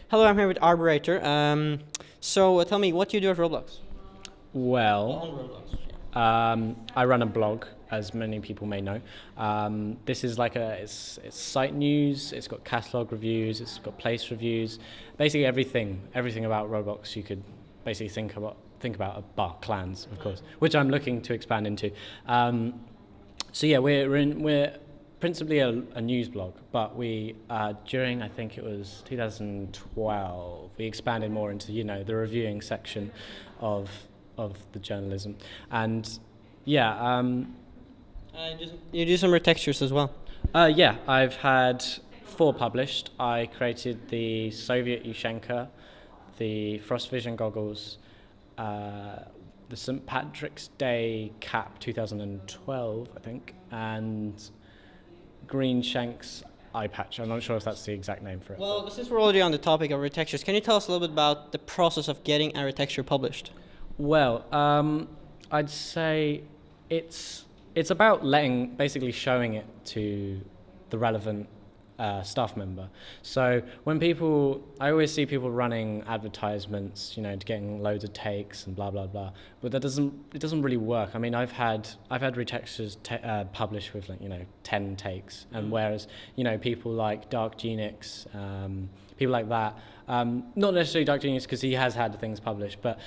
Hello, I'm here with Arbirator. So tell me, what do you do at Roblox? Well, On Roblox. I run a blog, as many people may know. This is like it's site news. It's got catalog reviews. It's got place reviews. Basically everything about Roblox you could basically think about a bar clans, of course, which I'm looking to expand into. So yeah, we're principally a news blog, but we during I think it was 2012 we expanded more into the reviewing section of the journalism, and yeah. You do some retextures as well. Yeah, I've had 4 published. I created the Soviet Ushenka, the Frost Vision goggles, the St. Patrick's Day cap 2012, I think, and Green Shank's eye patch. I'm not sure if that's the exact name for it. Well, since we're already on the topic of retextures, can you tell us a little bit about the process of getting a retexture published? Well, I'd say it's about basically showing it to the relevant staff member. So I always see people running advertisements, getting loads of takes and blah blah blah, but it doesn't really work. I mean, I've had retextures published with 10 takes, and whereas people like Dark Genix, people like that. Not necessarily Dark Genius because he has had things published, but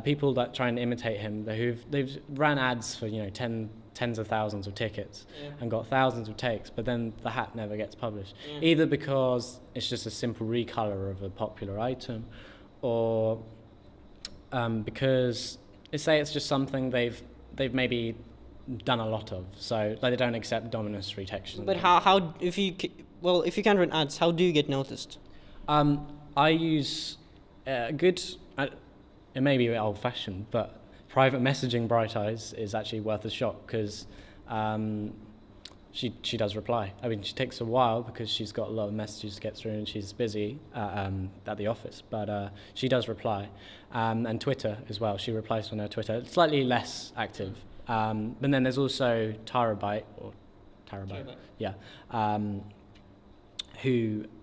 people that try and imitate him, they've ran ads for tens of thousands of tickets and got thousands of takes, but then the hat never gets published, either because it's just a simple recolor of a popular item, or because it's just something they've maybe done a lot of, so like they don't accept Dominus retextures. But if you can't run ads, how do you get noticed? I use it may be a bit old-fashioned, but private messaging Bright Eyes is actually worth a shot because she does reply. I mean, she takes a while because she's got a lot of messages to get through and she's busy at the office, but she does reply. And Twitter as well. She replies on her Twitter. It's slightly less active. But then there's also Terabyte, yeah,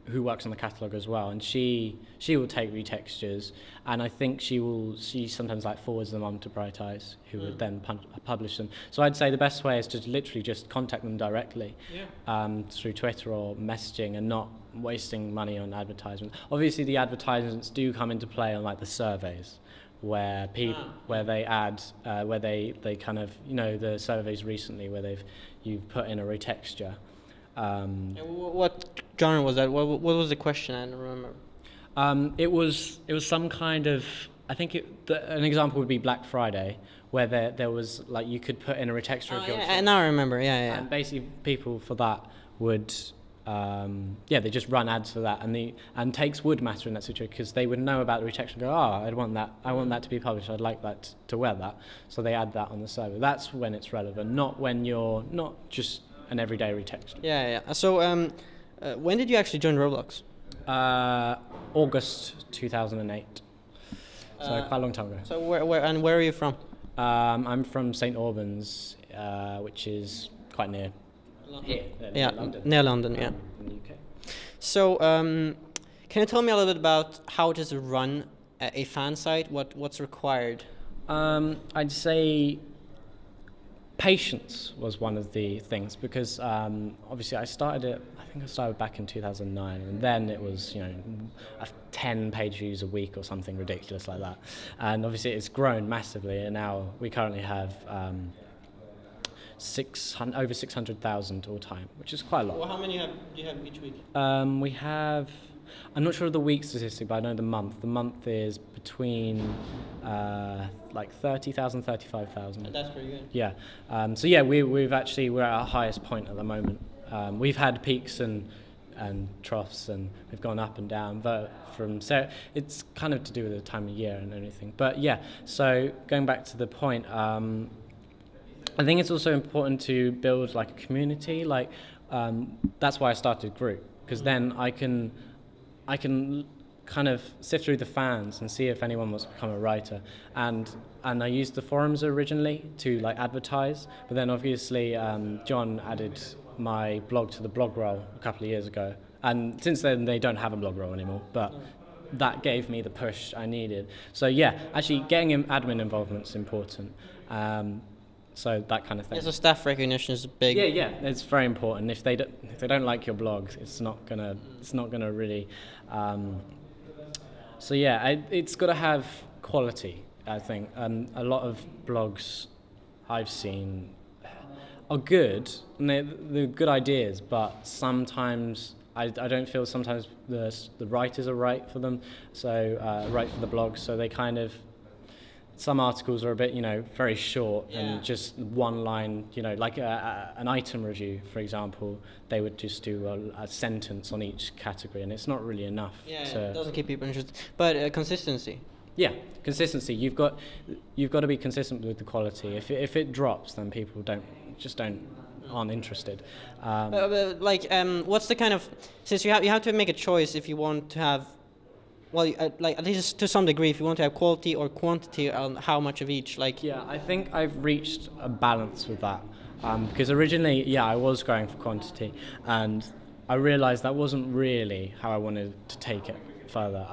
who works on the catalogue as well, and she will take retextures, and I think she sometimes forwards them on to Bright Eyes, who would then publish them. So I'd say the best way is to literally just contact them directly through Twitter or messaging, and not wasting money on advertisements. Obviously the advertisements do come into play on the surveys, where they add where they kind of the surveys recently where you've put in a retexture. What genre was that? What was the question? I don't remember. It was some kind of, I think an example would be Black Friday, where there was you could put in a retexture of your shop. Now I remember. Yeah. And basically people for that would they just run ads for that, and takes would matter in that situation because they would know about the retexture and go, I want that to be published, I'd like that to wear that, so they add that on the server. That's when it's relevant, not when you're not just an everyday retexture. Yeah. So when did you actually join Roblox? August 2008. So quite a long time ago. So where are you from? I'm from St Albans, which is quite near here. London. Near London. Yeah. In the UK. So can you tell me a little bit about how it is to run a fan site? What's required? I'd say patience was one of the things, because obviously I started back in 2009, and then it was 10 page views a week or something ridiculous like that, and obviously it's grown massively, and now we currently have over 600,000 all time, which is quite a lot. Well, how many do you have each week? We have, I'm not sure of the week statistic, but I know the month. The month is between 30,000, 35,000. That's pretty good. Yeah. So yeah, we're at our highest point at the moment. We've had peaks and troughs, and we've gone up and down, but so it's kind of to do with the time of year and everything. But yeah, so going back to the point, I think it's also important to build a community. That's why I started Group, because then I can kind of sift through the fans and see if anyone wants to become a writer. And I used the forums originally to advertise, but then obviously John added my blog to the blog roll a couple of years ago, and since then they don't have a blog roll anymore. But that gave me the push I needed. So yeah, actually getting admin involvement is important. So that kind of thing. Yeah, so staff recognition is big. Yeah, it's very important. If they don't like your blogs, it's not gonna really. So yeah, it's got to have quality, I think. A lot of blogs I've seen are good, and they're good ideas, but sometimes I don't feel sometimes the writers are right for them, so right for the blogs. So they kind of, some articles are a bit, very short and just one line, like an item review, for example, they would just do a sentence on each category, and it's not really enough. Yeah, it doesn't keep people interested. But consistency. Yeah, consistency. You've got to be consistent with the quality. If it drops, then people aren't interested. What's the kind of, since you have to make a choice if you want to have, well, at least to some degree, if you want to have quality or quantity on how much of each, Yeah, I think I've reached a balance with that, because originally, I was going for quantity, and I realised that wasn't really how I wanted to take it further,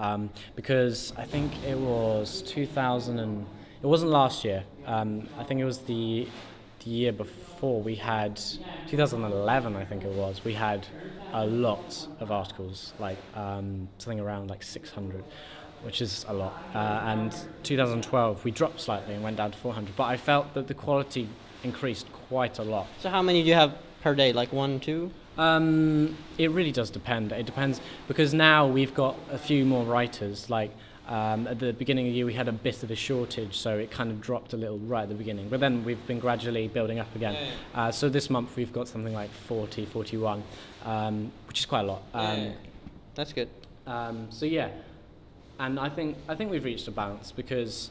because I think it was 2000 and it wasn't last year. I think it was the year before. We had 2011, I think it was. We had a lot of articles, something around 600, which is a lot. And 2012, we dropped slightly and went down to 400. But I felt that the quality increased quite a lot. So how many do you have per day? Like 1, 2? It really does depend. It depends because now we've got a few more writers. At the beginning of the year, we had a bit of a shortage, so it kind of dropped a little right at the beginning. But then we've been gradually building up again. So this month we've got something like 40, 41, which is quite a lot. That's good. So yeah, and I think we've reached a balance because,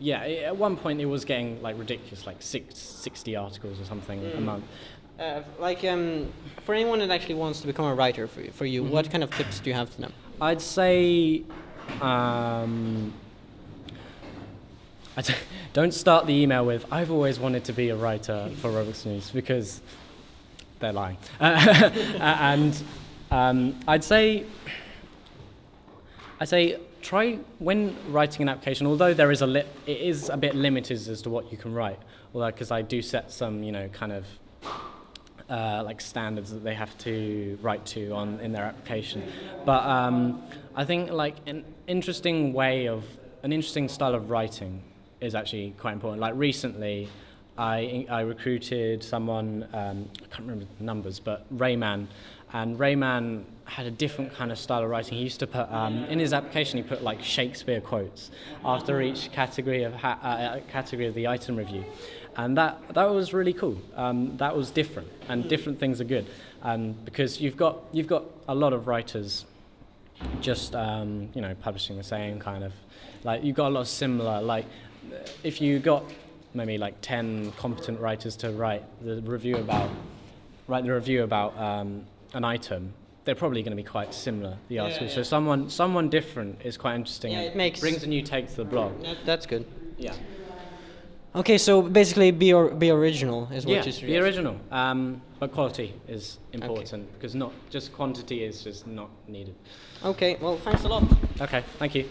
at one point it was getting ridiculous, 60 articles or something a month. For anyone that actually wants to become a writer for you, what kind of tips do you have for them? I'd say don't start the email with "I've always wanted to be a writer for Roblox News" because they're lying. And I'd say try when writing an application. Although it is a bit limited as to what you can write. Because I do set some kind of standards that they have to write to in their application. But I think an interesting style of writing is actually quite important. Recently, I recruited someone, I can't remember the numbers, but Rayman, and Rayman had a different kind of style of writing. He used to put, in his application, he put Shakespeare quotes after each category of the item review. And that was really cool. That was different, and different things are good, because you've got a lot of writers just publishing the same kind of, you've got a lot of similar, if you got maybe 10 competent writers to write the review about an item, they're probably going to be quite similar, the articles. So someone different is quite interesting. Yeah, it brings a new take to the blog. That's good. Yeah. Okay, so basically be original is what you suggest. Be original, but quality is important because not just quantity is just not needed. Okay, well, thanks a lot. Okay, thank you.